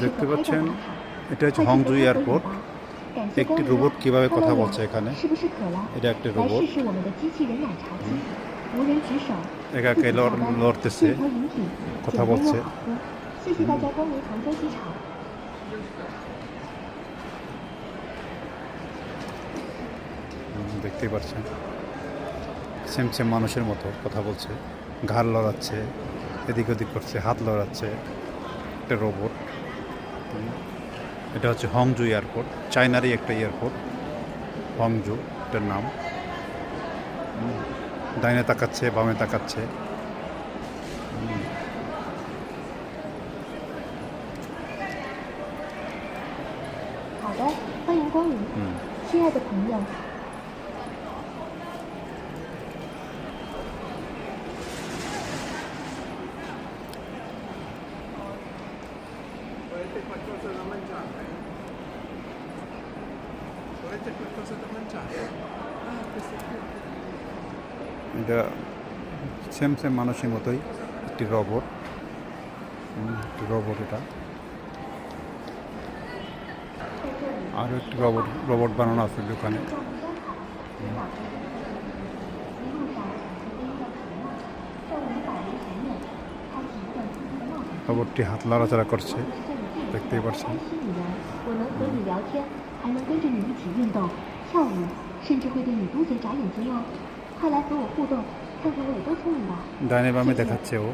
দেখতে পাচ্ছেন এটা হচ্ছে হংজু এয়ারপোর্ট। একটি রোবট কিভাবে কথা বলছে এখানে। এটা একটা রোবট একা একা লড়তেছে, কথা বলছে। দেখতেই পাচ্ছেন সেম সেম মানুষের মতো কথা বলছে, ঘাড় লড়াচ্ছে, এদিক ওদিক করছে, হাত লড়াচ্ছে। একটা রোবট। এটা হচ্ছে হংজু এয়ারপোর্ট, চায়নারই একটা এয়ারপোর্ট। হংজু এটার নাম। ডাইনে তাকাচ্ছে, বামে তাকাচ্ছে।好的，欢迎光临，亲爱的朋友。এটা সেম সেম মানুষের মতোই একটি রোবট। এটা আরও একটি রোবট বানানো আছে দোকানে। রোবটটি হাত নাড়াচাড়া করছে, দেখতেই পাচ্ছেন। ডাইনে বামে দেখাচ্ছে ও।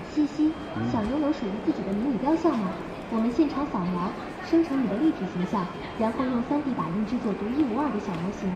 想拥有属于自己的迷你雕像吗？我们现场扫描，生成你的立体形象，然后用3D 打印制作独一无二的小模型。